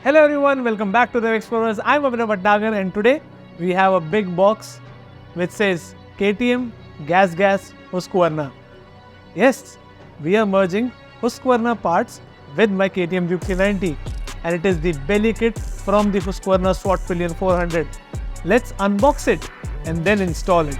Hello everyone, welcome back to Rev Explorers. I'm Abhinav Bhatnagar and today we have a big box which says KTM Gas Husqvarna. Yes, we are merging Husqvarna parts with my KTM Duke 390 and it is the belly kit from the Husqvarna Svartpilen 400. Let's unbox it and then install it.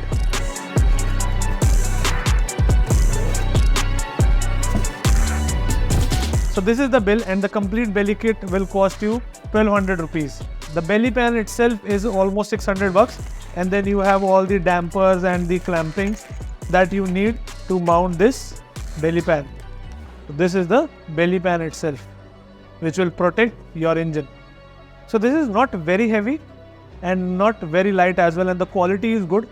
So this is the bill and the complete belly kit will cost you 1200 rupees. The belly pan itself is almost 600 bucks and then you have all the dampers and the clamping that you need to mount this belly pan. So this is the belly pan itself which will protect your engine. So this is not very heavy and not very light as well and the quality is good.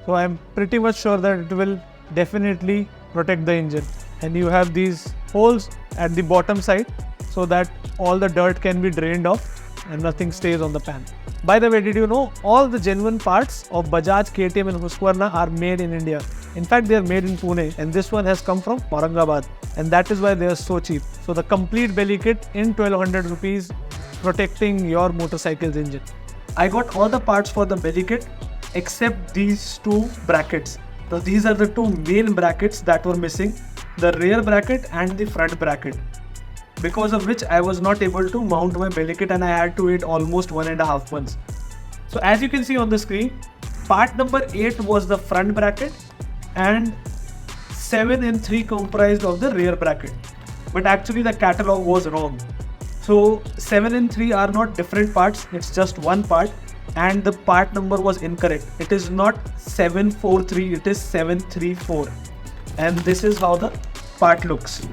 So I am pretty much sure that it will definitely protect the engine. And you have these holes at the bottom side so that all the dirt can be drained off and nothing stays on the pan. By the way, did you know all the genuine parts of Bajaj, KTM and Husqvarna are made in India. In fact, they are made in Pune and this one has come from Aurangabad and that is why they are so cheap. So the complete belly kit in 1200 rupees protecting your motorcycle's engine. I got all the parts for the belly kit except these two brackets. So these are the two main brackets that were missing. The rear bracket and the front bracket, because of which I was not able to mount my belly kit and I had to wait almost 1.5 months. So as you can see on the screen, part number 8 was the front bracket and 7 and 3 comprised of the rear bracket. But actually the catalog was wrong. So 7 and 3 are not different parts, it's just one part and the part number was incorrect. It is not 743, it is 734. And this is how the part looks.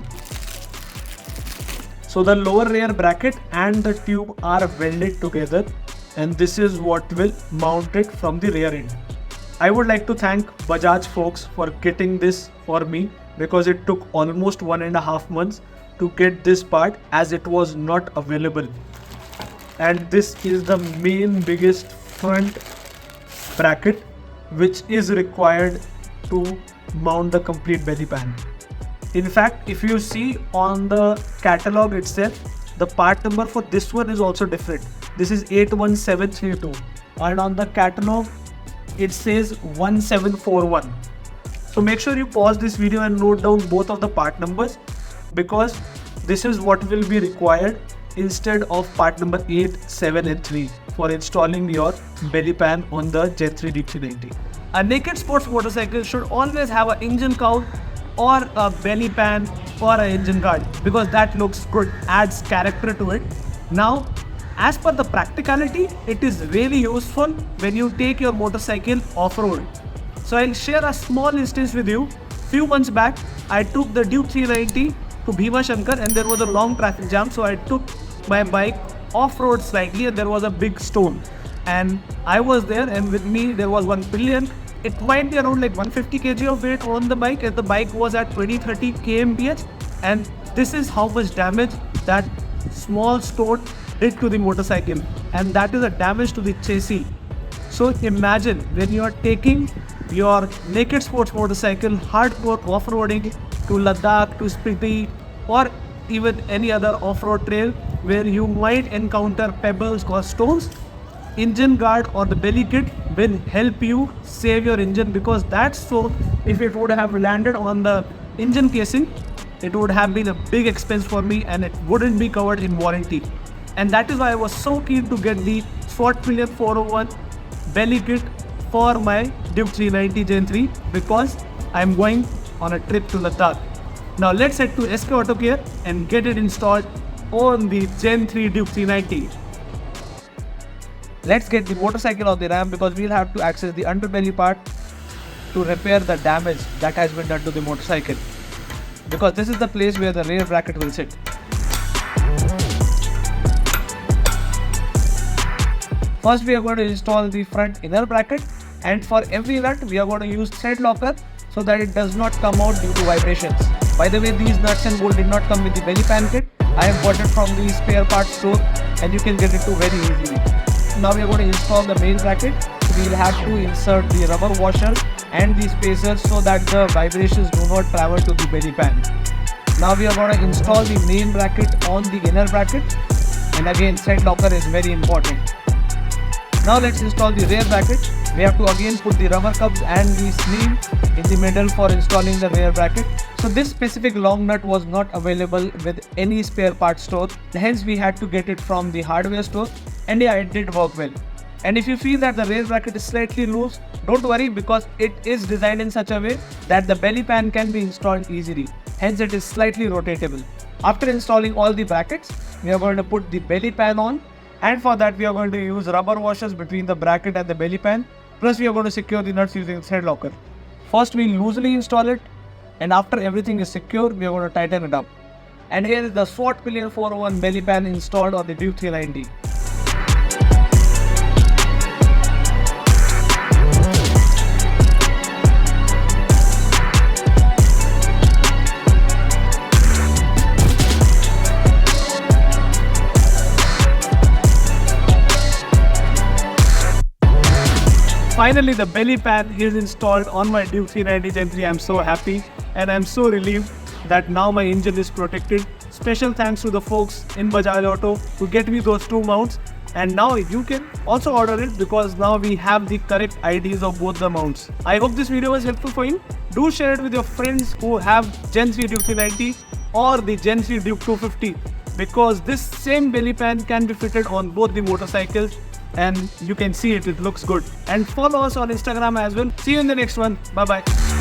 So the lower rear bracket and the tube are welded together and this is what will mount it from the rear end. I would like to thank Bajaj folks for getting this for me because it took almost 1.5 months to get this part as it was not available. And this is the main biggest front bracket which is required to mount the complete belly pan. In fact, if you see on the catalog itself, the part number for this one is also different. This is 81732 and on the catalog it says 1741. So make sure you pause this video and note down both of the part numbers because this is what will be required instead of part number 8, 7 and 3 for installing your belly pan on the Gen 3 Duke 390. A naked sports motorcycle should always have an engine count or a belly pan or an engine guard because that looks good, adds character to it. Now, as per the practicality, it is really useful when you take your motorcycle off-road. So I'll share a small instance with you. Few months back, I took the Duke 390 to Bhima Shankar and there was a long traffic jam. So I took my bike off-road slightly and there was a big stone. And I was there and with me there was one pillion. It might be around like 150 kg of weight on the bike and the bike was at 20-30 kmph and this is how much damage that small stone did to the motorcycle and that is a damage to the chassis. So imagine when you are taking your naked sports motorcycle hardcore off-roading to Ladakh, to Spiti or even any other off-road trail where you might encounter pebbles or stones, engine guard or the belly kit will help you save your engine because that's so if it would have landed on the engine casing, it would have been a big expense for me and it wouldn't be covered in warranty. And that is why I was so keen to get the Svartpilen 401 belly kit for my Duke 390 Gen 3 because I'm going on a trip to Ladakh. Now let's head to SK Auto Care and get it installed on the Gen 3 Duke 390. Let's get the motorcycle on the ramp because we'll have to access the underbelly part to repair the damage that has been done to the motorcycle. Because this is the place where the rear bracket will sit. First we are going to install the front inner bracket and for every nut we are going to use thread locker so that it does not come out due to vibrations. By the way, these nuts and bolts did not come with the belly pan kit. I have bought it from the spare parts store and you can get it too very easily. Now we are going to install the main bracket. We will have to insert the rubber washer and the spacers so that the vibrations do not travel to the belly pan. Now we are going to install the main bracket on the inner bracket And again, thread locker is very important. Now let's install the rear bracket. We have to again put the rubber cups and the sleeve in the middle for installing the rear bracket. So this specific long nut was not available with any spare part store, hence we had to get it from the hardware store, and yeah, it did work well. And if you feel that the rear bracket is slightly loose, don't worry, because it is designed in such a way that the belly pan can be installed easily, hence it is slightly rotatable. After installing all the brackets, we are going to put the belly pan on, and for that we are going to use rubber washers between the bracket and the belly pan, plus we are going to secure the nuts using thread locker. First we loosely install it, and after everything is secure, we are going to tighten it up. And here is the Svartpilen 401 belly pan installed on the Duke 390. Finally, the belly pan is installed on my Duke 390 Gen 3. I'm so happy and I'm so relieved that now my engine is protected. Special thanks to the folks in Bajaj Auto to get me those two mounts. And now you can also order it because now we have the correct IDs of both the mounts. I hope this video was helpful for you. Do share it with your friends who have Gen 3 Duke 390 or the Gen 3 Duke 250, because this same belly pan can be fitted on both the motorcycles. And you can see it looks good. And follow us on Instagram as well. See you in the next one. Bye bye.